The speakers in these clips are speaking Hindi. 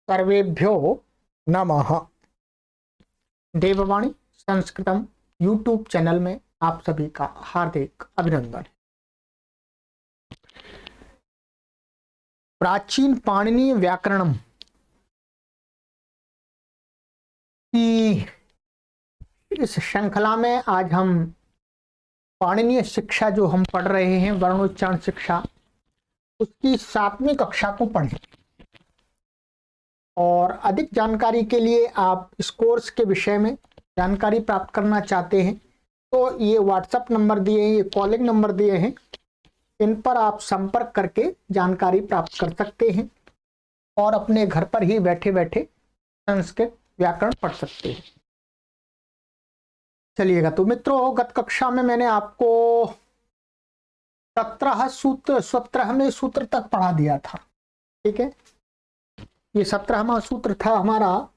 सर्वेभ्यो नमः। देववाणी संस्कृतम यूट्यूब चैनल में आप सभी का हार्दिक अभिनंदन। प्राचीन पाणिनीय व्याकरणम की इस श्रृंखला में आज हम पाणिनीय शिक्षा जो हम पढ़ रहे हैं, वर्णोच्चारण शिक्षा, उसकी 7वीं कक्षा को पढ़ें। और अधिक जानकारी के लिए आप इस कोर्स के विषय में जानकारी प्राप्त करना चाहते हैं तो ये व्हाट्सएप नंबर दिए हैं, ये कॉलिंग नंबर दिए हैं, इन पर आप संपर्क करके जानकारी प्राप्त कर सकते हैं और अपने घर पर ही बैठे बैठे संस्कृत व्याकरण पढ़ सकते हैं। चलिएगा, तो मित्रों, गत कक्षा में मैंने आपको 17वें सूत्र तक पढ़ा दिया था। ठीक है, ये 17वां सूत्र था हमारा,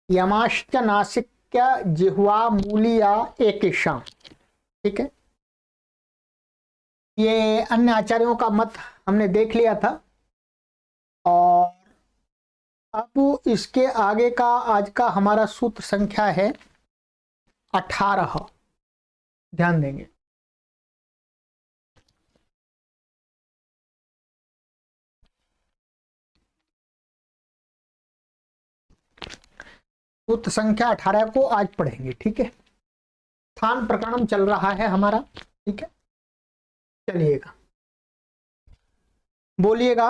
यमाश्च नासिक्य जिह्वा मूलिया एकेषां। ठीक है, ये अन्य आचार्यों का मत हमने देख लिया था और अब इसके आगे का आज का हमारा सूत्र संख्या है 18। ध्यान देंगे। सूत्र संख्या 18 को आज पढ़ेंगे। ठीक है, स्थान प्रकरणम चल रहा है हमारा। ठीक है, चलिएगा, बोलिएगा।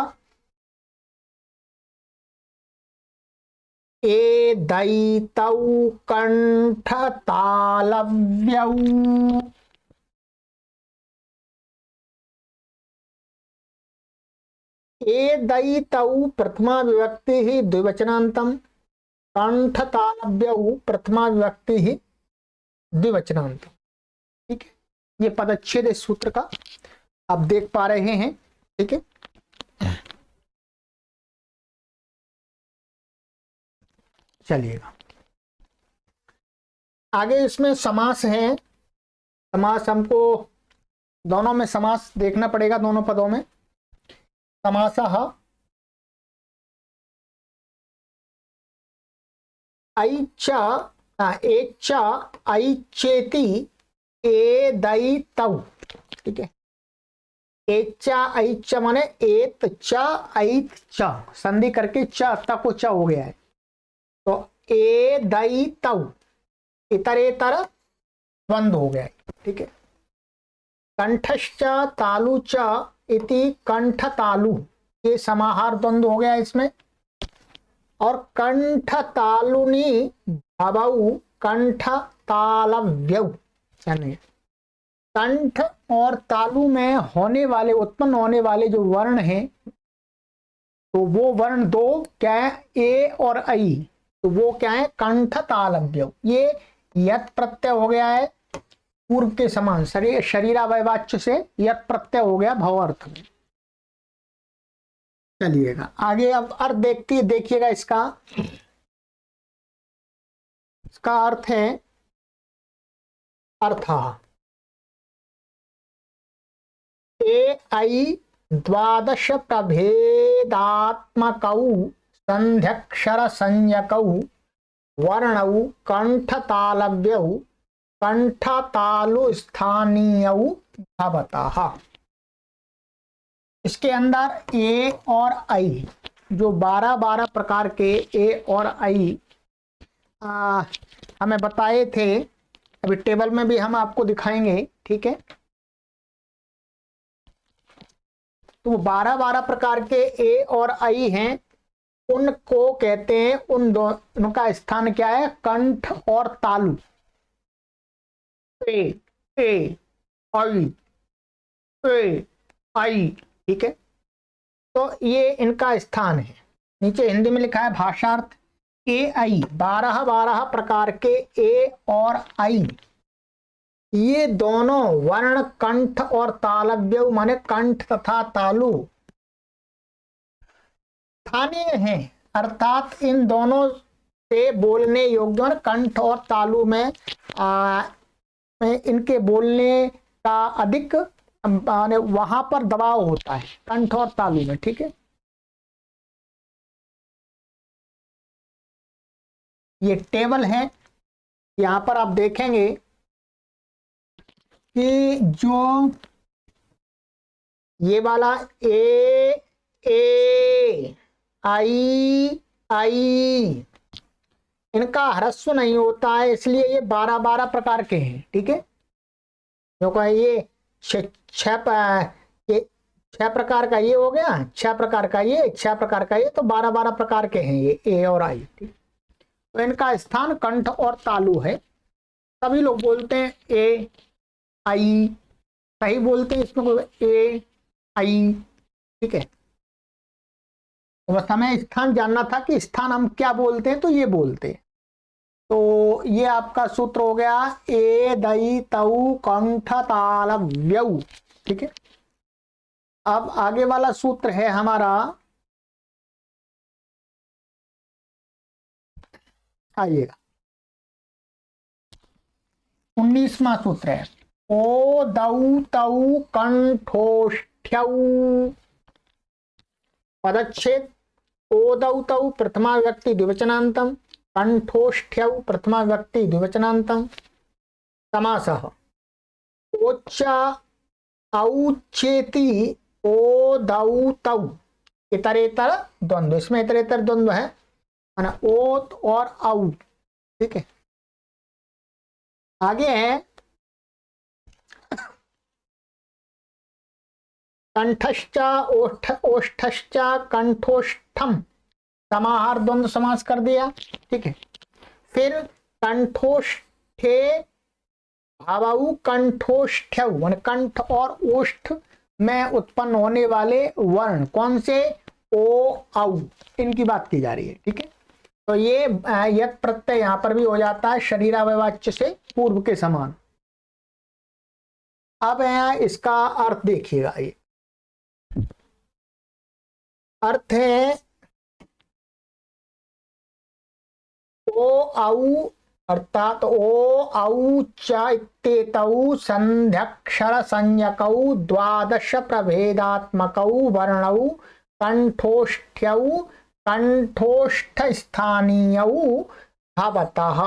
ए दैतौ कंठ तालव्यौ ए दैतौ प्रथमा विभक्ति ही द्विवचनांतम, कंठ तालव्यौ प्रथमा विभक्ति ही द्विवचनांतम। ठीक है, ये पदच्छेद इस सूत्र का आप देख पा रहे हैं। ठीक है, चलिएगा आगे। इसमें समास है। समास हमको दोनों में समास देखना पड़ेगा, दोनों पदों में। समासः ऐच एच ऐचेति एदैतौ। ठीक है, एच ऐच माने एत च ऐत च, संधि करके च तक को च हो गया है, तो एदैतौ इतरेतर द्वंद्व हो गया है। ठीक है, कंठश्च तालु च इति कंठ तालु, ये समाहार द्वंद्व हो गया इसमें। और कंठ तालुनी भवौ कंठ तालव्यौ, यानी कंठ और तालु में होने वाले, उत्पन्न होने वाले जो वर्ण हैं, तो वो वर्ण दो क्या है, ए और ऐ, तो वो क्या है, कंठ तालव्यौ। ये यत् प्रत्यय हो गया है पूर्व के समान, शरीरावयवाच्य से यत् प्रत्यय हो गया भव अर्थ में। चलिएगा आगे, अब अर्थ देखिएगा। इसका अर्थ है अर्थः ए ऐ द्वादश प्रभेदात्मकौ संध्यक्षर संज्ञकौ वर्णौ कंठ तालव्यौ कंठ तालु स्थानीयौ भवतः। इसके अंदर ए और आई, जो 12 प्रकार के ए और आई हमें बताए थे, अभी टेबल में भी हम आपको दिखाएंगे। ठीक है, तो 12 प्रकार के ए और आई हैं, उनको कहते हैं, उन दोनों का स्थान क्या है, कंठ और तालु। ए आई, ए आई। ठीक है, तो ये इनका स्थान है। नीचे हिंदी में लिखा है भाषार्थ, ए आई, 12 प्रकार के ए और आई, ये दोनों वर्ण कंठ और तालव्य माने कंठ तथा तालु स्थानीय हैं, अर्थात इन दोनों से बोलने योग्य, कंठ और तालु में इनके बोलने का अधिक वहां पर दबाव होता है, कंठ और तालु में। ठीक है, ये टेबल है। यहां पर आप देखेंगे कि जो ये वाला ए आई आई, इनका ह्रस्व नहीं होता है, इसलिए ये 12 प्रकार के हैं। ठीक है, क्योंकि ये ये 6 प्रकार का ये हो गया, 6 प्रकार का ये, 6 प्रकार का ये, तो 12 प्रकार के हैं ये ए और आई। ठीक, तो इनका स्थान कंठ और तालु है। सभी लोग बोलते हैं ए आई, सही बोलते हैं, इसमें कोई ए आई। ठीक है, तो बस हमें स्थान जानना था कि स्थान हम क्या बोलते हैं, तो ये बोलते हैं। तो ये आपका सूत्र हो गया ए दई तऊ कंठ ताल व्यऊ। ठीक है, अब आगे वाला सूत्र है हमारा, आइएगा 19वां सूत्र है ओ दऊ तऊ कंठोष्ठ्यऊ। पदच्छेद ओ दऊ तऊ प्रथमा व्यक्ति द्विवचनांतम, कंठोष्ठ्यऊ प्रथमा व्यक्ति द्विवचनांतम। समासः ओच्चा औचेति ओ दऊ तऊ इतरेतर द्वंद्व, इसमें इतरेतर द्वंद्व है ना, ओत और औ। ठीक है, आगे है कंठश्चा ओष्ठश्चा कंठोष्ठम, समाहार द्वंद्व समास कर दिया। ठीक है, फिर कंठोष्ठे भावऊ कंठोष्ठ्यऊ, मान कंठ और ओष्ठ में उत्पन्न होने वाले वर्ण कौन से, ओ औ, इनकी बात की जा रही है। ठीक है, तो ये यत प्रत्यय यहां पर भी हो जाता है शरीरावयवाच्य से पूर्व के समान। अब यहाँ इसका अर्थ देखिएगा, ये अर्थ है ओ औ अर्थात ओ औ च इत्येतौ संध्यक्षर संज्ञकौ द्वादश प्रभेदात्मकौ वर्णौ कंठोष्ठ्यौ कंठोष्ठ स्थानीयौ भवतः।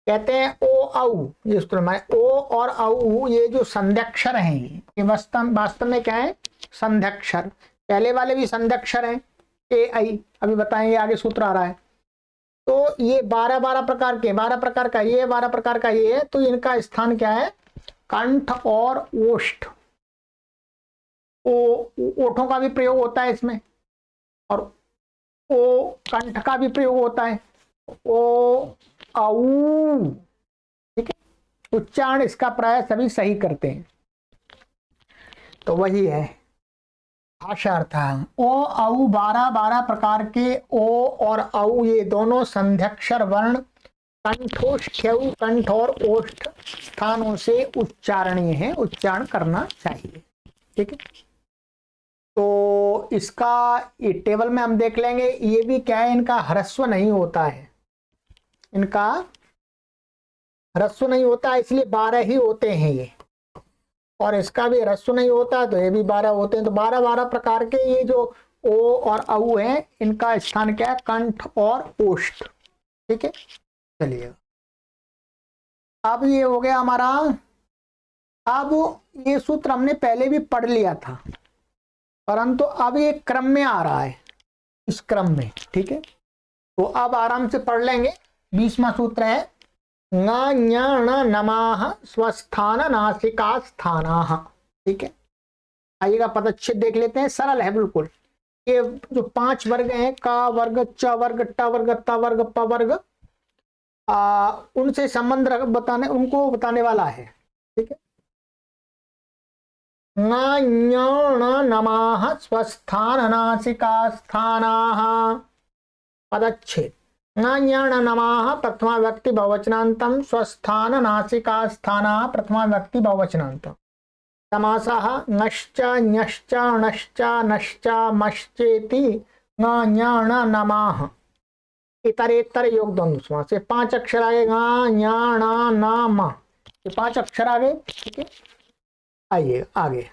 कहते हैं ओ औ, ये सूत्र में ओ और औ ये जो संध्यक्षर हैं, ये वास्तव में क्या है, संध्यक्षर। पहले वाले भी संध्यक्षर हैं ए आई, अभी बताएंगे, आगे सूत्र आ रहा है। तो ये 12 प्रकार के, 12 प्रकार का ये, 12 प्रकार का ये है, तो इनका स्थान क्या है, कंठ और ओष्ठ। ओठों का भी प्रयोग होता है इसमें, और ओ कंठ का भी प्रयोग होता है, ओ औ। ठीक है, उच्चारण इसका प्राय सभी सही करते हैं, तो वही है भाषार्थ। ओ औ 12 प्रकार के ओ और औ ये दोनों संध्यक्षर वर्ण कंठोष्ठ्यऊ, कंठ और ओष्ठ स्थानों से उच्चारणीय है, उच्चारण करना चाहिए। ठीक है, तो इसका ये टेबल में हम देख लेंगे, ये भी क्या है, इनका ह्रस्व नहीं होता है, इनका ह्रस्व नहीं होता है, इसलिए 12 ही होते हैं ये, और इसका भी ह्रस्व नहीं होता तो ये भी 12 होते हैं। तो 12 प्रकार के ये जो ओ और औ है, इनका स्थान क्या है, कंठ और ओष्ठ। ठीक है, चलिए अब ये हो गया हमारा। अब ये सूत्र हमने पहले भी पढ़ लिया था, परंतु अब ये क्रम में आ रहा है, इस क्रम में। ठीक है, तो अब आराम से पढ़ लेंगे। 20वां सूत्र है नमाः स्वस्थान नासिका स्थानाः। ठीक है, आइएगा पदच्छेद देख लेते हैं, सरल है बिल्कुल। ये जो 5 वर्ग हैं, का वर्ग, च वर्ग, ट वर्ग, त वर्ग, प वर्ग, उनसे संबंध बताने, उनको बताने वाला है। ठीक है, नमाः स्वस्थान नासिका स्थानाः। पदच्छेद नमाः प्रथमा व्यक्ति बहुवचनांतम, स्वस्थान नासिका स्थाना प्रथमा व्यक्ति बहुवचनांतम। समासः नश्च ञश्च णश्च नश्च मश्चेति नमाः इतरेतर योग द्वंद्व समास। ये 5 अक्षर आगे, नाम, ये 5 अक्षर आगे। ठीक है, आइए आगे।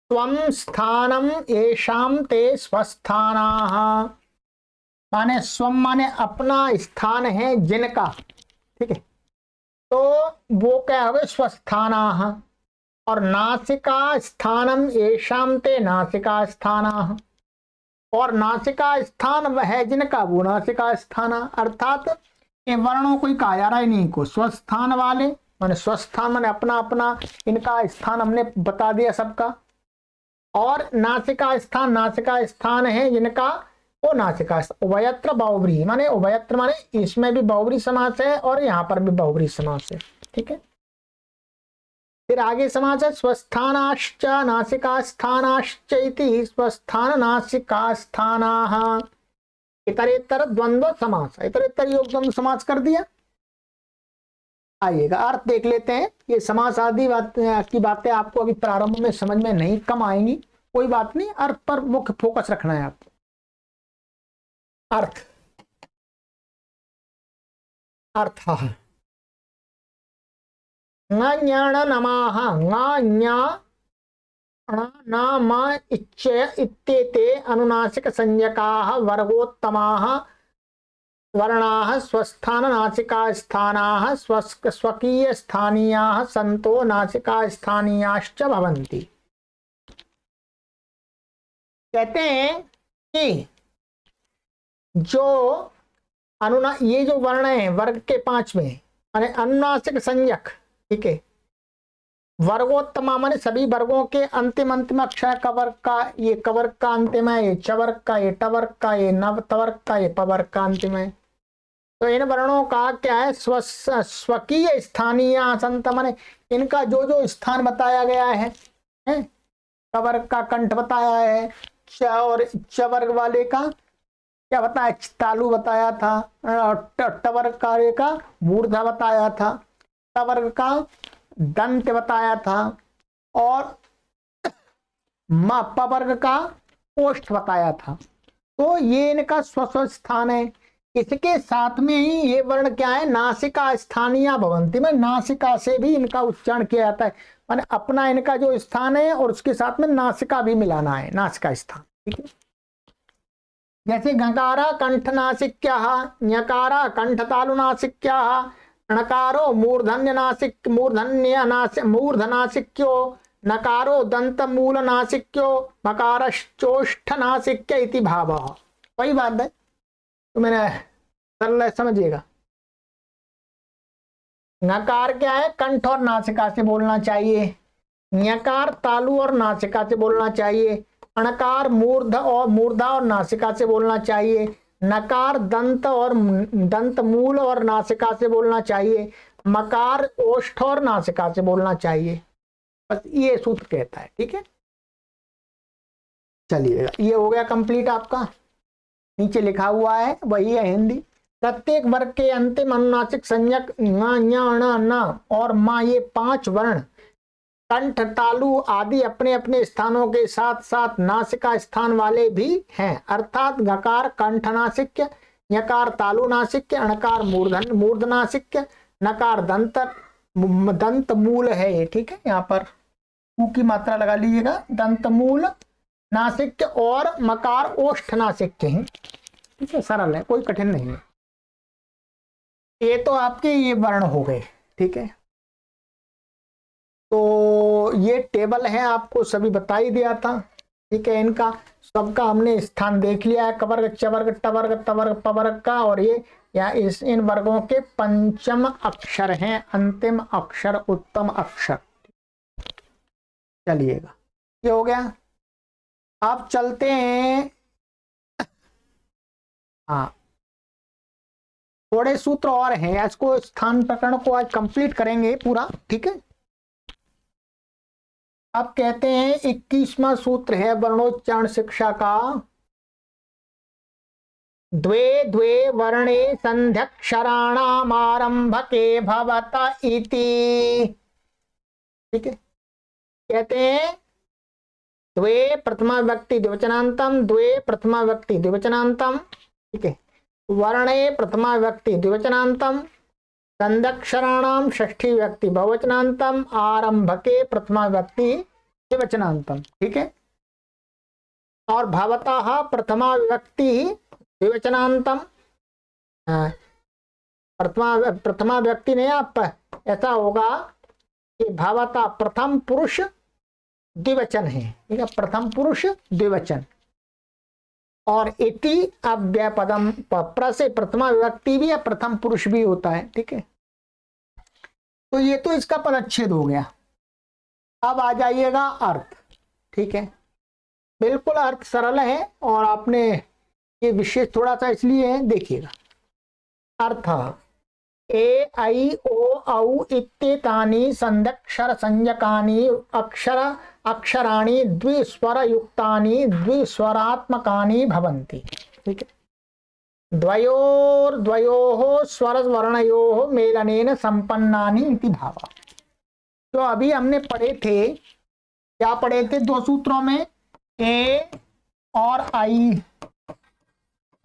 स्वम स्थानम येषाम ते स्वस्थानाः, माने स्वम माने अपना, स्थान है जिनका, ठीक है, तो वो क्या हो गए स्वस्थानाः। और नासिका स्थानम येषाम ते नासिका स्थानाः, और नासिका स्थान वह है जिनका वो नासिका स्थान। अर्थात ये वर्णों को ही कहा जा रहा है, इन्हीं को स्वस्थान वाले, माने स्वस्थान माने अपना अपना, इनका स्थान हमने बता दिया सबका। और नासिका स्थान है जिनका वो नासिका। उभयत्र बहुब्रीहि माने उभयत्र माने इसमें भी बहुब्रीहि समास है और यहाँ पर भी बहुब्रीहि समास है, ठीक है। फिर आगे समास है स्वस्थानाश्च नासिकास्थानाश्च इति स्वस्थान नासिकास्थानाः। इतरेतर द्वंद्व समास, इतरेतर योग द्वंद्व समास कर दिया। आइएगा अर्थ देख लेते हैं। ये समास आदि की बातें आपको अभी प्रारंभ में समझ में नहीं, कम आएंगी, कोई बात नहीं, अर्थ पर मुख्य फोकस रखना है आपको। अर्थ अर्थ इत्येते अनुनासिक संज्ञकाः वर्गोत्तमाः वर्णाः स्वस्थान नासिकास्थानाः स्वकीय स्थानीयाः सन्तो नासिकास्थानीयाश्च भवन्ति। कहते हैं कि जो ये जो वर्ण है वर्ग के 5वें माने अनुनासिक संज्ञक, ठीक है, वर्गोत्तमा माने सभी वर्गों के अंतिम अक्षर कवर्ग का, ये कवर्ग का अंतिम है, ये चवर्ग का, ये टवर्ग का, ये नवतवर्ग का, ये पवर्ग का अंतिम है। तो इन वर्णों का क्या है स्वकीय स्थानीय संत माने इनका जो जो स्थान बताया गया है, कवर्ग का कंठ बताया है, और चवर्ग वाले का क्या बताया, तालु बताया था, टवर्ग कार्य का मूर्धा बताया था, टवर्ग का दंत बताया था, और पवर्ग का ओष्ठ बताया था। तो ये इनका स्व स्थान है। इसके साथ में ही ये वर्ण क्या है, नासिका स्थानीय भवंती में नासिका से भी इनका उच्चारण किया जाता है, माने अपना इनका जो स्थान है और उसके साथ में नासिका भी मिलाना है, नासिका स्थान, ठीक है। जैसे गकारा कंठ नासिक्यः, ञकारा कंठ तालु नासिक्यः, णकारो मूर्धनासिक्यो, नकारो दंत मूल नासिक्यो, मकारश्चोष्ठ नासिक्य इति भावः। वही बात है, तो मैंने सरल समझिएगा। नकार क्या है, कंठ और नासिका से बोलना चाहिए, ञकार तालु और नासिका से बोलना चाहिए, अणकार मूर्धा और नासिका से बोलना चाहिए, नकार दंत मूल और नासिका से बोलना चाहिए, मकार ओष्ठ और नासिका से बोलना चाहिए। बस ये सूत्र कहता है, ठीक है। चलिएगा, ये हो गया कंप्लीट आपका। नीचे लिखा हुआ है वही है हिंदी। प्रत्येक वर्ग के अंतिम अनुनासिक संज्ञक न और मा, ये 5 वर्ण कंठ तालु आदि अपने अपने स्थानों के साथ साथ नासिका स्थान वाले भी हैं। अर्थात गकार कंठ नासिक्य, यकार तालु नासिक्य, अणकार मूर्ध नासिक्य, नकार दंत मूल है ये, ठीक है। यहाँ पर ऊ की मात्रा लगा लीजिएगा, दंत मूल नासिक्य, और मकार ओष्ठ नासिक्य है, ठीक है। सरल है, कोई कठिन नहीं है। ये तो आपके ये वर्ण हो गए, ठीक है। तो ये टेबल है, आपको सभी बता ही दिया था, ठीक है। इनका सबका हमने स्थान देख लिया है, कवर्ग चवर्ग टवर्ग तवर्ग पवर्ग का, और ये या इन वर्गों के 5म अक्षर हैं, अंतिम अक्षर, उत्तम अक्षर। चलिएगा, ये हो गया। आप चलते हैं, हाँ थोड़े सूत्र और हैं, इसको स्थान प्रकरण को आज कंप्लीट करेंगे पूरा, ठीक है। अब कहते हैं 21वां सूत्र है वर्णोच्चारण शिक्षा का। द्वे द्वे वर्णे संध्यक्षराणाम आरंभके भवत इति, ठीक है। कहते हैं द्वे प्रथमा व्यक्ति द्विवचनांतम, द्वे प्रथमा व्यक्ति द्विवचनांतम, ठीक है। वर्णे प्रथमा व्यक्ति द्विवचनांतम, संध्यक्षराणाम षष्ठी व्यक्ति बहुवचनांतम, आरंभके प्रथमा व्यक्ति द्विवचनांतम, ठीक है। और भवतः प्रथमा विभक्ति द्विवचनांतम, प्रथमा व्यक्ति नहीं, आप ऐसा होगा कि भवतः प्रथम पुरुष द्विवचन है, ठीक है, प्रथम पुरुष द्विवचन। और इति अव्यय पदम, प्र से प्रथमा विभक्ति भी या प्रथम पुरुष भी होता है, ठीक है। तो ये तो इसका पदच्छेद हो गया। अब आ जाइएगा अर्थ, ठीक है। बिल्कुल अर्थ सरल है और आपने ये विशेष थोड़ा सा इसलिए है, देखिएगा। अर्थ ए ऐ ओ औ इत्येतानि संध्यक्षर संज्ञकानि अक्षराणि द्विस्वर युक्तानि द्विस्वरात्मकानि भवन्ति, ठीक है। द्वयोः स्वर वर्णयोः मेलनेन संपन्नानि इति भावः। तो अभी हमने पढ़े थे, क्या पढ़े थे दो सूत्रों में, ए और आई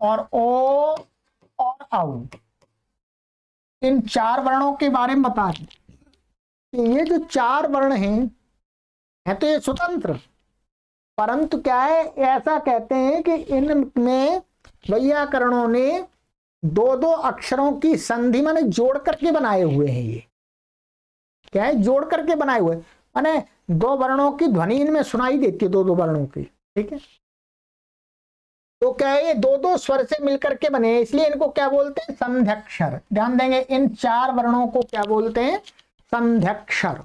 और ओ और औ, इन चार वर्णों के बारे में बता दें। ये जो चार वर्ण हैं तो ये स्वतंत्र, परंतु क्या है, ऐसा कहते हैं कि इनमें वैयाकरणों ने दो दो अक्षरों की संधि माने जोड़ करके बनाए हुए हैं। ये क्या है, जोड़ करके बनाए हुए, माने दो वर्णों की ध्वनि इनमें सुनाई देती है, दो दो वर्णों की, ठीक है। तो क्या है, ये दो दो स्वर से मिलकर के बने, इसलिए इनको क्या बोलते हैं, संध्यक्षर। ध्यान देंगे, इन चार वर्णों को क्या बोलते हैं, संध्यक्षर,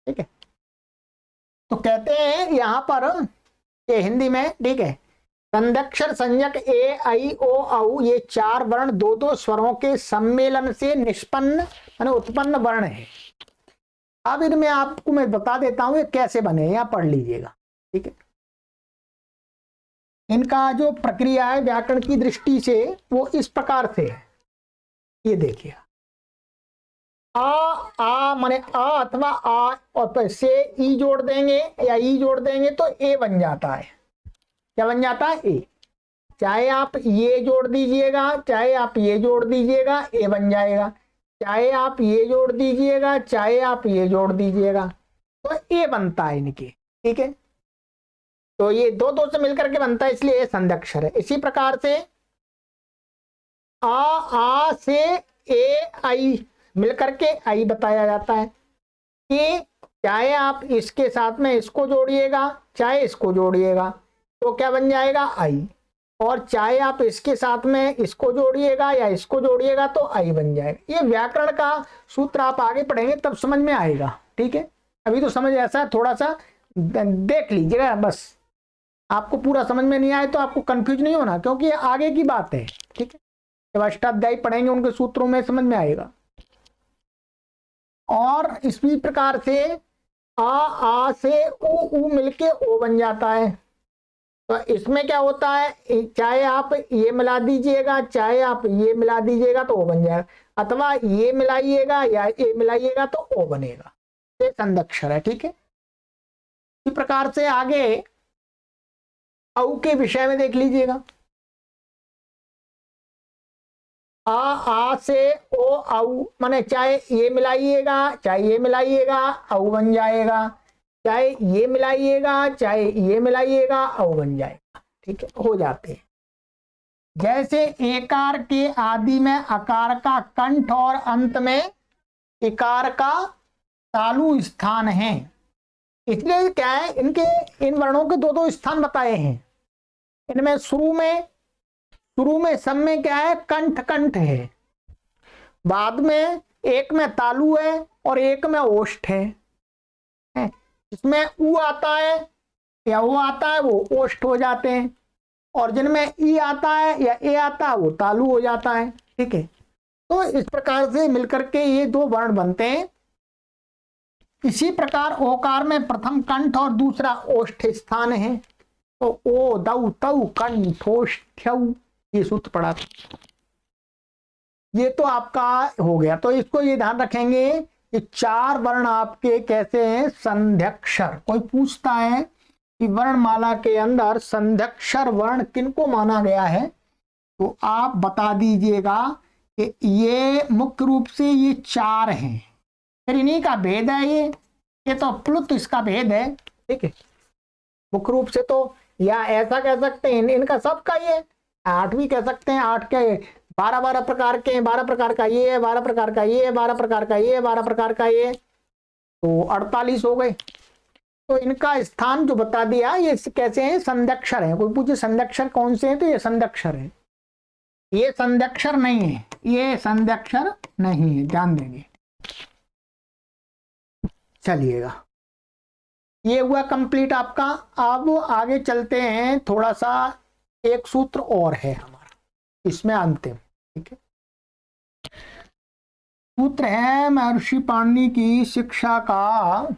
ठीक है। तो कहते हैं यहां पर ये हिंदी में, ठीक है, संध्यक्षर संज्ञक ए ऐ ओ औ, ये चार वर्ण दो दो स्वरों के सम्मेलन से निष्पन्न यानी उत्पन्न वर्ण है। अब इनमें आपको मैं बता देता हूं ये कैसे बने, यहां पढ़ लीजिएगा, ठीक है। इनका जो प्रक्रिया है व्याकरण की दृष्टि से वो इस प्रकार से है, ये देखिए। आ माने आ अथवा आ और से ई जोड़ देंगे या ई जोड़ देंगे तो ए बन जाता है। क्या बन जाता है, ए। चाहे आप ये जोड़ दीजिएगा, चाहे आप ये जोड़ दीजिएगा, ए बन जाएगा। चाहे आप ये जोड़ दीजिएगा, चाहे आप ये जोड़ दीजिएगा, तो ए बनता है इनके, ठीक है। तो ये दो दो से मिलकर के बनता है, इसलिए संध्यक्षर है। इसी प्रकार से आ से ए आई मिलकर के आई बताया जाता है कि चाहे आप इसके साथ में इसको जोड़िएगा, चाहे इसको जोड़िएगा, तो क्या बन जाएगा, आई। और चाहे आप इसके साथ में इसको जोड़िएगा या इसको जोड़िएगा तो आई बन जाएगा। ये व्याकरण का सूत्र आप आगे पढ़ेंगे तब समझ में आएगा, ठीक है। अभी तो समझ ऐसा है, थोड़ा सा देख लीजिएगा, बस आपको पूरा समझ में नहीं आए तो आपको कंफ्यूज नहीं होना, क्योंकि ये आगे की बात है, ठीक है। जब अष्टाध्यायी पढ़ेंगे उनके सूत्रों में समझ में आएगा। और इसी प्रकार से आ से उ मिलके ओ बन जाता है। तो इसमें क्या होता है, चाहे आप ये मिला दीजिएगा, चाहे आप ये मिला दीजिएगा तो ओ बन जाएगा, अथवा ये मिलाइएगा या ये मिलाइएगा तो ओ बनेगा। ये संध्यक्षर है, ठीक है। इसी प्रकार से आगे औ के विषय में देख लीजिएगा। आ से ओ औ माने चाहे ये मिलाइएगा, चाहे ये मिलाइएगा, औ बन जाएगा। चाहे ये मिलाइएगा, चाहे ये मिलाइएगा, औ बन जाएगा, ठीक है, हो जाते हैं। जैसे एकार के आदि में अकार का कंठ और अंत में इकार का तालु स्थान है, इसलिए क्या है, इनके इन वर्णों के दो दो स्थान बताए हैं। इनमें शुरू में सब में क्या है, कंठ कंठ है, बाद में एक में तालु है और एक में ओष्ठ है। इसमें उ आता है या वो आता है वो ओष्ठ हो जाते हैं, और जिनमें ई आता है या ए आता है वो तालु हो जाता है, ठीक है। तो इस प्रकार से मिलकर के ये दो वर्ण बनते हैं। इसी प्रकार ओकार में प्रथम कंठ और दूसरा ओष्ठ स्थान है, तो ओ दौ तौ कंठोष्ठ्यौ, ये सूत्र पढ़ा था। ये तो आपका हो गया। तो इसको ये ध्यान रखेंगे, ये चार वर्ण आपके कैसे हैं, संध्यक्षर। कोई पूछता है कि वर्णमाला के अंदर संध्यक्षर वर्ण किनको माना गया है, तो आप बता दीजिएगा कि ये मुख्य रूप से ये चार हैं, फिर इन्हीं का भेद है ये ये तो प्लुत इसका भेद है, ठीक है। मुख्य रूप से तो या ऐसा कह सकते हैं इनका सबका ही है, 8 भी कह सकते हैं, 8 के 12 प्रकार के हैं, 12 प्रकार का ये है, 12 प्रकार का ये है, 12 प्रकार का ये है, 12 प्रकार का ये, तो 48 हो गए। तो इनका स्थान जो बता दिया, ये कैसे हैं, संध्यक्षर है। कोई पूछे संध्यक्षर कौन से हैं, तो ये संध्यक्षर है, ये संध्यक्षर नहीं है, ये संध्यक्षर नहीं है, ध्यान देंगे। चलिएगा, ये हुआ कंप्लीट आपका। अब आगे चलते हैं, थोड़ा सा एक सूत्र और है हमारा इसमें अंतिम, ठीक है। सूत्र है महर्षि पाणिनि की शिक्षा का,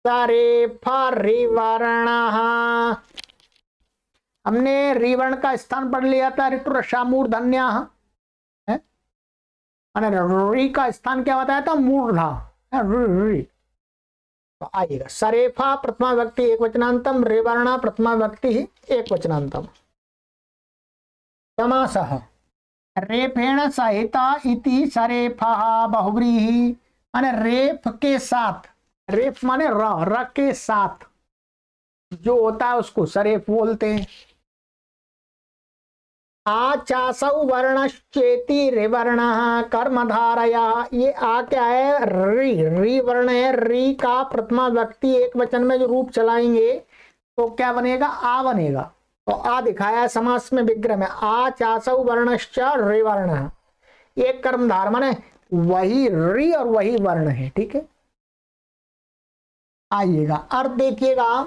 सरेफा रिवर्ण। हमने रिवर्ण का स्थान पढ़ लिया था, ऋतु रसा मूर्धन्य है, री का स्थान क्या बताया था, मूर्धा, री। तो आइएगा, सरेफा प्रथमा व्यक्ति एक वचनांतम, रेवर्ण प्रथमा व्यक्ति एक वचनांतम। समासः रेफेण सहिता इति सरेफा बहुव्रीहि, माने रेफ के साथ, रेफ माने र के साथ जो होता है उसको सरेफ बोलते हैं। आचासौ वर्णश्चेति रिवर्ण कर्मधारया, ये आ क्या है, री वर्ण है, री का प्रथमा व्यक्ति एक वचन में जो रूप चलाएंगे तो क्या बनेगा, आ बनेगा। तो आ दिखाया समास में विग्रह में, आचासौ वर्णश्च रिवर्ण, एक कर्मधार माने वही री और वही वर्ण है, ठीक है। आइएगा अर्थ देखिएगा,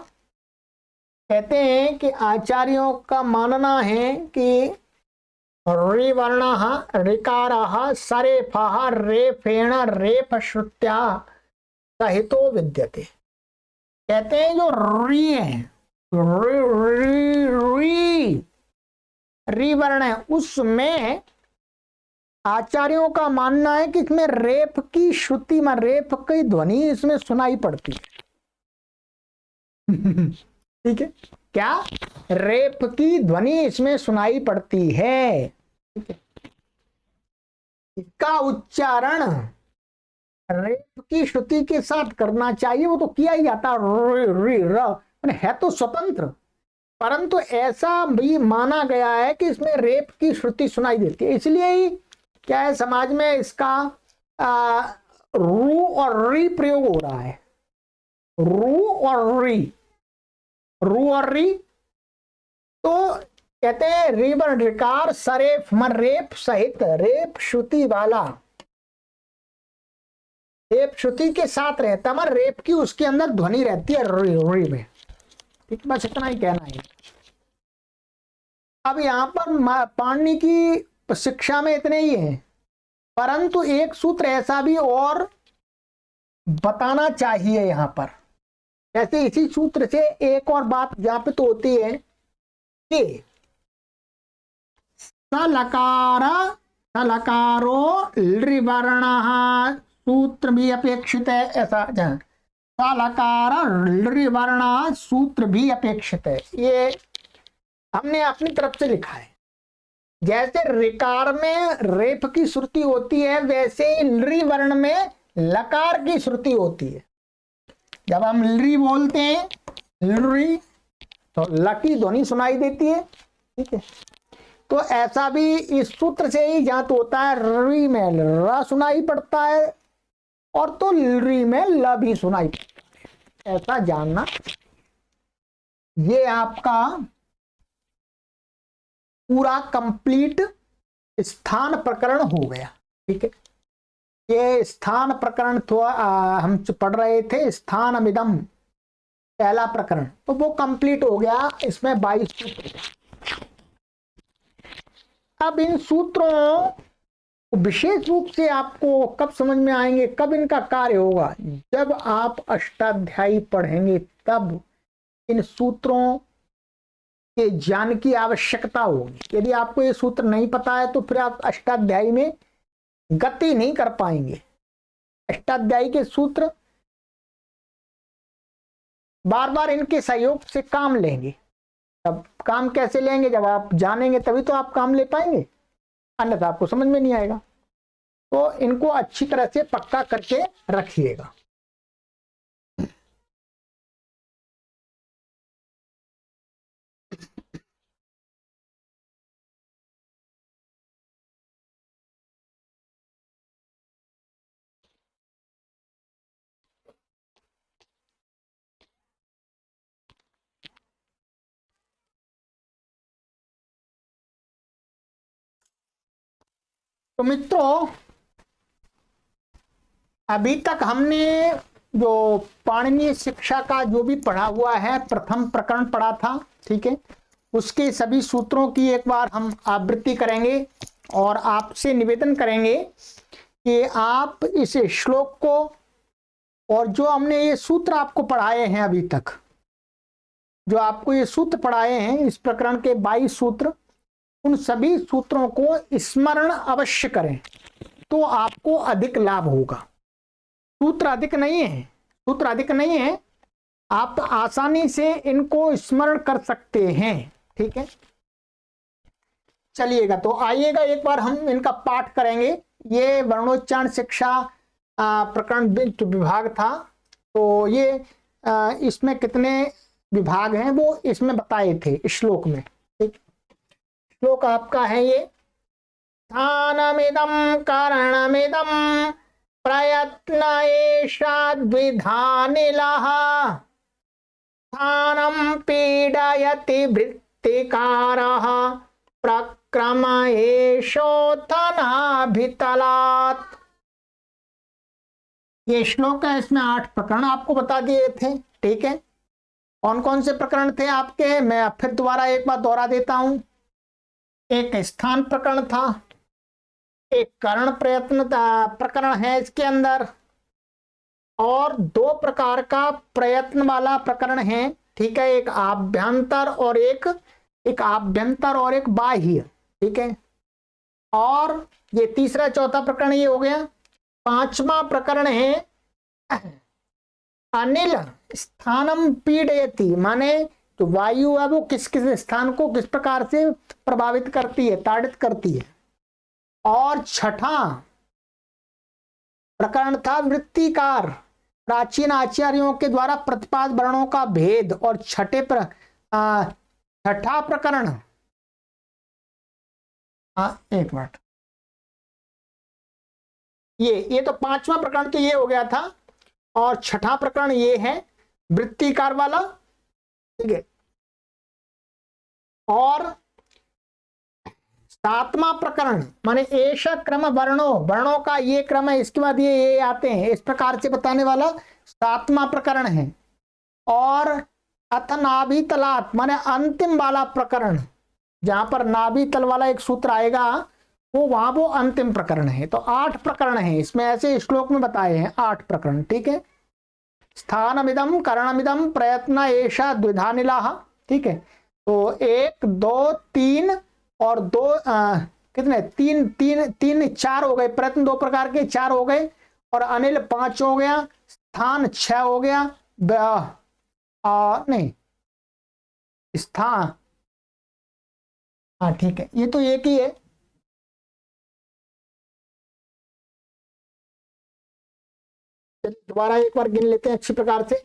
कहते हैं कि आचार्यों का मानना है कि रिवर्ण ऋकार सरेफ रेफेण रेफ श्रुत्या सहितो विद्यते। कहते हैं जो री है, री वर्ण है, उसमें आचार्यों का मानना है कि इसमें रेफ की श्रुति में रेफ की ध्वनि इसमें सुनाई पड़ती है। ठीक है, क्या, रेफ की ध्वनि इसमें सुनाई पड़ती है, ठीक है। इसका उच्चारण रेफ की श्रुति के साथ करना चाहिए, वो तो किया ही जाता है तो स्वतंत्र, परंतु ऐसा भी माना गया है कि इसमें रेफ की श्रुति सुनाई देती है, इसलिए ही क्या है समाज में इसका रू और री प्रयोग हो रहा है, रू और री, रू और री। तो कहते हैं रिवर्ण ऋकार सरेफ मन रेप सहित, रेप श्रुति वाला, रेप श्रुति के साथ रहता है, रेप की उसके अंदर ध्वनि रहती है री में, ठीक, बस इतना ही कहना है। अब यहां पर पाणिनि की शिक्षा में इतने ही है, परंतु एक सूत्र ऐसा भी और बताना चाहिए यहां पर। जैसे इसी सूत्र से एक और बात ज्ञापित होती है कि सलकारो लिवर्ण सूत्र भी अपेक्षित है, ऐसा सलकार लिवर्ण सूत्र भी अपेक्षित है, ये हमने अपनी तरफ से लिखा है। जैसे ऋकार में रेफ की श्रुति होती है, वैसे लृ वर्ण में लकार की श्रुति होती है। जब हम लृ बोलते हैं लृ, तो ल की ध्वनि सुनाई देती है, ठीक है। तो ऐसा भी इस सूत्र से ही ज्ञात होता है, री में र सुनाई पड़ता है और तो लृ में ल भी सुनाई पड़ता है, ऐसा जानना। ये आपका पूरा कंप्लीट स्थान प्रकरण हो गया, ठीक है। ये स्थान प्रकरण तो हम पढ़ रहे थे, स्थानमिदं पहला प्रकरण, तो वो कंप्लीट हो गया। इसमें 22 सूत्र। अब इन सूत्रों विशेष रूप से आपको कब समझ में आएंगे, कब इनका कार्य होगा, जब आप अष्टाध्यायी पढ़ेंगे, तब इन सूत्रों के ज्ञान की आवश्यकता होगी। यदि आपको ये सूत्र नहीं पता है तो फिर आप अष्टाध्यायी में गति नहीं कर पाएंगे। अष्टाध्यायी के सूत्र बार बार इनके सहयोग से काम लेंगे। तब काम कैसे लेंगे, जब आप जानेंगे तभी तो आप काम ले पाएंगे, अन्यथा आपको समझ में नहीं आएगा। तो इनको अच्छी तरह से पक्का करके रखिएगा। तो मित्रों, अभी तक हमने जो पाणिनीय शिक्षा का जो भी पढ़ा हुआ है, प्रथम प्रकरण पढ़ा था, ठीक है। उसके सभी सूत्रों की एक बार हम आवृत्ति करेंगे और आपसे निवेदन करेंगे कि आप इस श्लोक को और जो हमने ये सूत्र आपको पढ़ाए हैं अभी तक, जो आपको ये सूत्र पढ़ाए हैं इस प्रकरण के 22 सूत्र, उन सभी सूत्रों को स्मरण अवश्य करें, तो आपको अधिक लाभ होगा। सूत्र अधिक नहीं है, सूत्र अधिक नहीं है, आप आसानी से इनको स्मरण कर सकते हैं, ठीक है। चलिएगा, तो आइएगा एक बार हम इनका पाठ करेंगे। ये वर्णोच्चारण शिक्षा प्रकरण विभाग था, तो ये इसमें कितने विभाग हैं वो इसमें बताए थे श्लोक में, ठीक। श्लोक आपका है ये, स्थानमिदं कारणमिदं प्रयत्न एषा द्विधानिलः, स्थानं पीडयति वृत्तिकारः, प्रक्रम एषोत्थनाभितलात्। ये श्लोक है, इसमें 8 प्रकरण आपको बता दिए थे, ठीक है। कौन कौन से प्रकरण थे आपके, मैं फिर दोबारा एक बार दोहरा देता हूं। एक स्थान प्रकरण था, एक करण प्रयत्न प्रकरण है इसके अंदर, और 2 प्रकार का प्रयत्न वाला प्रकरण है, ठीक है। एक आभ्यंतर और एक आभ्यंतर और एक बाह्य, ठीक है। और ये तीसरा चौथा प्रकरण ये हो गया। 5वां प्रकरण है अनिल स्थानम पीडयति, माने तो वायु है वो किस किस स्थान को किस प्रकार से प्रभावित करती है, ताड़ित करती है। और 6ठा प्रकरण था वृत्तिकार, प्राचीन आचार्यों के द्वारा प्रतिपादित वर्णों का भेद। और 6ठा प्रकरण, एक मिनट, ये तो 5वां प्रकरण तो ये हो गया था, और 6ठा प्रकरण ये है वृत्तिकार वाला, ठीक है। और 7वां प्रकरण माने ऐसा क्रम वर्णों का ये क्रम है, इसके बाद ये आते हैं, इस प्रकार से बताने वाला 7वां प्रकरण है। और अथ नाभि तलात माने अंतिम वाला प्रकरण, जहां पर नाभि तल वाला एक सूत्र आएगा वो अंतिम प्रकरण है। तो 8 प्रकरण है इसमें, ऐसे श्लोक में बताए हैं 8 प्रकरण, ठीक है। स्थानमिदं करणमिदं प्रयत्न एषा द्विधानिलाः, ठीक है। तो 1 2 3 और 2 कितने 3 4 हो गए, प्रयत्न 2 प्रकार के 4 हो गए, और अनिल 5 हो गया, स्थान 6 हो गया, नहीं स्थान, हाँ ठीक है, ये तो एक ही है। दोबारा एक बार गिन लेते हैं अच्छी प्रकार से।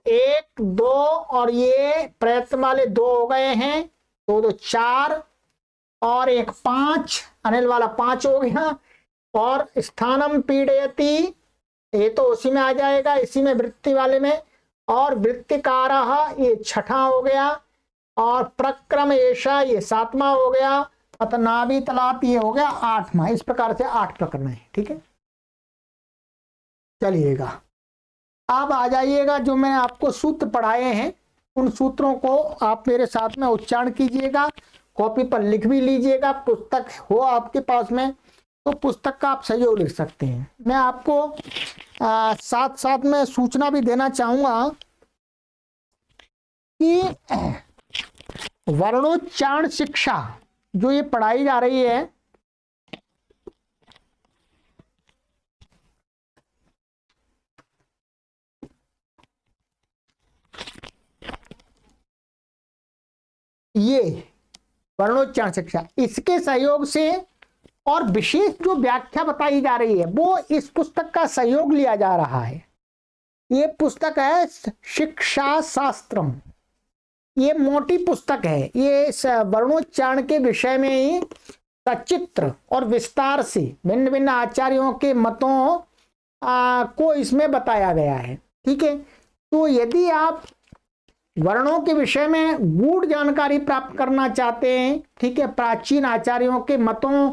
1 2 और ये प्रयत्न वाले 2 हो गए हैं, 2 2 4, और एक 5 अनिल वाला 5 हो गया। और स्थानम पीडयति ये तो उसी में आ जाएगा, इसी में वृत्ति वाले में। और वृत्तिकारः ये 6ठा हो गया, और प्रक्रम ऐसा ये 7वां हो गया, अतः नाभि तलात ये हो गया 8वां। इस प्रकार से 8 प्रकरण है, ठीक है। चलिएगा, अब आ जाइएगा, जो मैंने आपको सूत्र पढ़ाए हैं उन सूत्रों को आप मेरे साथ में उच्चारण कीजिएगा, कॉपी पर लिख भी लीजिएगा। पुस्तक हो आपके पास में तो पुस्तक का आप सहयोग लिख सकते हैं। मैं आपको साथ साथ में सूचना भी देना चाहूंगा कि वर्णोच्चारण शिक्षा जो ये पढ़ाई जा रही है, ये वर्णोच्चारण शिक्षा, इसके सहयोग से और विशेष जो व्याख्या बताई जा रही है वो इस पुस्तक का सहयोग लिया जा रहा है। ये पुस्तक है शिक्षा शास्त्रम, ये मोटी पुस्तक है। ये वर्णोच्चारण के विषय में ही सचित्र और विस्तार से भिन्न भिन्न आचार्यों के मतों को इसमें बताया गया है, ठीक है। तो यदि आप वर्णों के विषय में गूढ़ जानकारी प्राप्त करना चाहते हैं, ठीक है, प्राचीन आचार्यों के मतों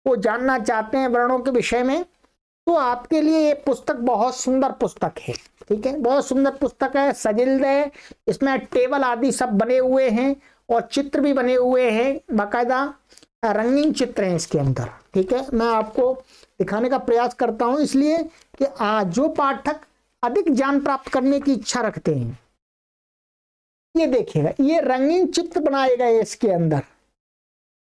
को जानना चाहते हैं वर्णों के विषय में, तो आपके लिए ये पुस्तक बहुत सुंदर पुस्तक है। ठीक है, बहुत सुंदर पुस्तक है, सजिल्द है, इसमें टेबल आदि सब बने हुए हैं और चित्र भी बने हुए हैं, बाकायदा रंगीन चित्र हैं इसके अंदर। ठीक है, मैं आपको दिखाने का प्रयास करता हूं इसलिए कि जो पाठक अधिक ज्ञान प्राप्त करने की इच्छा रखते हैं, ये देखिएगा, ये रंगीन चित्र बनाए गए इसके अंदर,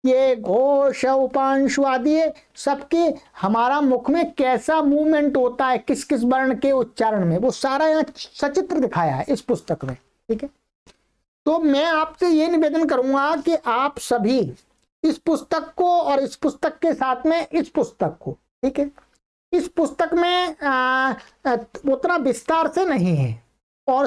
ये घोष उपांशु आदि सबके हमारा मुख में कैसा मूवमेंट होता है, किस किस वर्ण के उच्चारण में, वो सारा यहाँ सचित्र दिखाया है इस पुस्तक में। ठीक है, तो मैं आपसे ये निवेदन करूंगा कि आप सभी इस पुस्तक को और इस पुस्तक के साथ में इस पुस्तक को, ठीक है, इस पुस्तक में उतना विस्तार से नहीं है और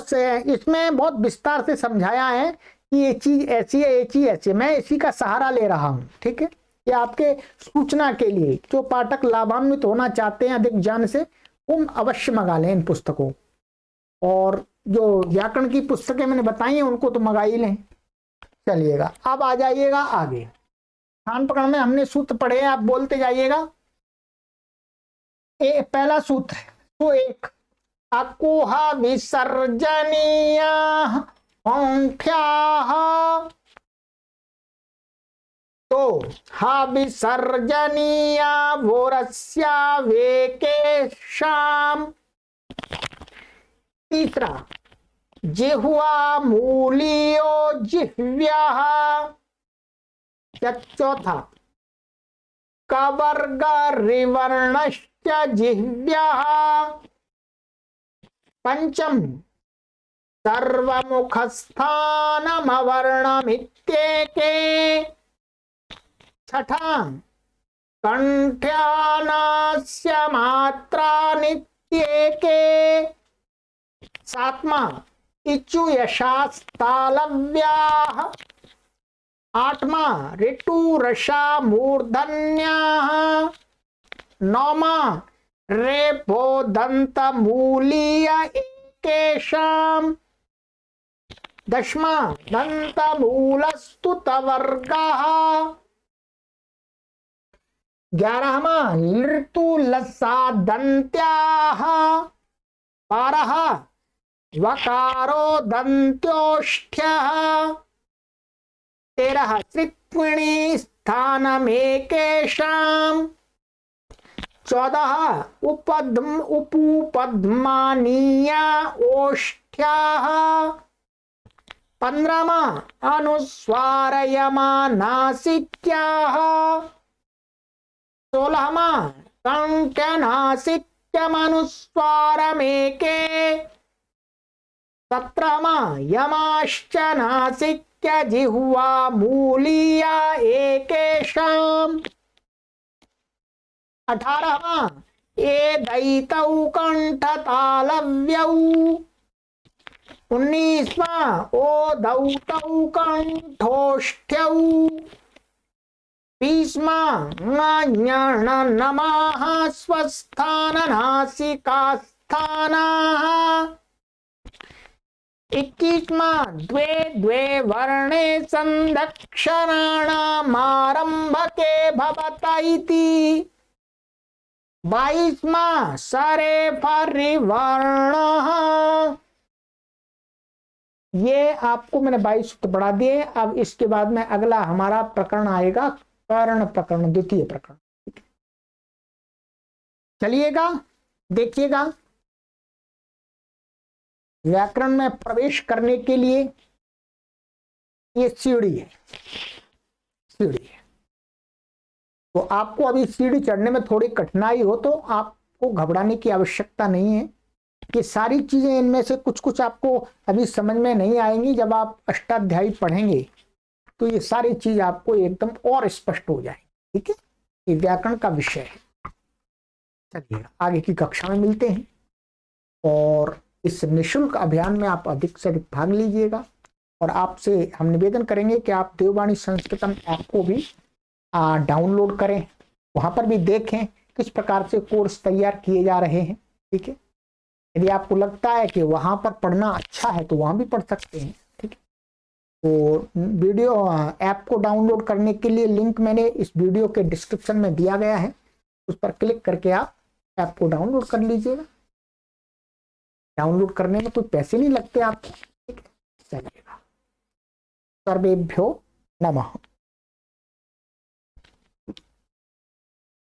इसमें बहुत विस्तार से समझाया है कि ये चीज ऐसी है, ये चीज ऐसी है, मैं इसी का सहारा ले रहा हूं। ठीक है, ये आपके सूचना के लिए, जो पाठक लाभान्वित होना चाहते हैं अधिक ज्ञान से, वो अवश्य मंगा लें इन पुस्तकों, और जो व्याकरण की पुस्तकें मैंने बताई हैं उनको तो मंगा ही लें। चलिएगा, अब आ जाइएगा आगे। स्थान पकड़ में हमने सूत्र पढ़े हैं, आप बोलते जाइएगा। पहला सूत्र है तो एक, अकुहा विसर्जनीय पंख्याः, तो हा विसर्जनीया वोरस्या वेकेशाम। तीसरा, जिह्वा मूलियो जिह्व्याः। चौथा, कवर्ग रिवर्णश्च जिह्व्याः। पंचम, सर्वमुखस्थानमवर्णमित्येके। छठा, कंठ्यानास्य मात्रा नित्येके। सातवां, इचु यशास्तालव्याः। आठवां, ऋतु रसा मूर्धन्याः। नौवां, रेफो दंत मूलीय एकेशाम्। दशमा, दंत मूलस्तु तवर्गः। 11वां, ऋतु लसा दंत्याः। 12, वकारो दंत्योष्ठ्यः। 13, त्रित्विणी स्थानमेकेशाम्। 14, उपुपद्मानीया ओष्ठ्याः। 15वां, अनुस्वारयमानासिक्याः। 16वां, कंठ्यनासिक्यमनुस्वारमेके। 17वां, यमाश्च नासिक्य जिह्वा मूलीया एकेशाम्। 18वां, एदैतौ कंठतालव्यौ। 19वां, ओदौतौ कंठोष्ठ्यौ। 20वां, नमाः स्वस्थाननासिकास्थानाः। 21वां, द्वे द्वे वर्णे संदक्षराणामारम्भके भवत इति। 22वां, सरेफरिवर्णः। ये आपको मैंने 22 सूत्र पढ़ा दिए। अब इसके बाद में अगला हमारा प्रकरण आएगा, कर्ण प्रकरण, द्वितीय प्रकरण। चलिएगा, देखिएगा, व्याकरण में प्रवेश करने के लिए ये सीढ़ी है, सीढ़ी है। तो आपको अभी सीढ़ी चढ़ने में थोड़ी कठिनाई हो तो आपको घबराने की आवश्यकता नहीं है। ये सारी चीजें, इनमें से कुछ कुछ आपको अभी समझ में नहीं आएंगी, जब आप अष्टाध्यायी पढ़ेंगे तो ये सारी चीज आपको एकदम और स्पष्ट हो जाएगी। ठीक है, ये व्याकरण का विषय है। चलिए आगे की कक्षा में मिलते हैं, और इस निःशुल्क अभियान में आप अधिक से अधिक भाग लीजिएगा। और आपसे हम निवेदन करेंगे कि आप देववाणी संस्कृतम ऐप को भी डाउनलोड करें, वहां पर भी देखें किस प्रकार से कोर्स तैयार किए जा रहे हैं। ठीक है, यदि आपको लगता है कि वहां पर पढ़ना अच्छा है तो वहां भी पढ़ सकते हैं। ठीक है, तो वीडियो ऐप को डाउनलोड करने के लिए लिंक मैंने इस वीडियो के डिस्क्रिप्शन में दिया गया है, उस पर क्लिक करके आप ऐप को डाउनलोड कर लीजिएगा। डाउनलोड करने में कोई पैसे नहीं लगते आपको, ठीक है। चलिएगा, सर्वेभ्यो नमः।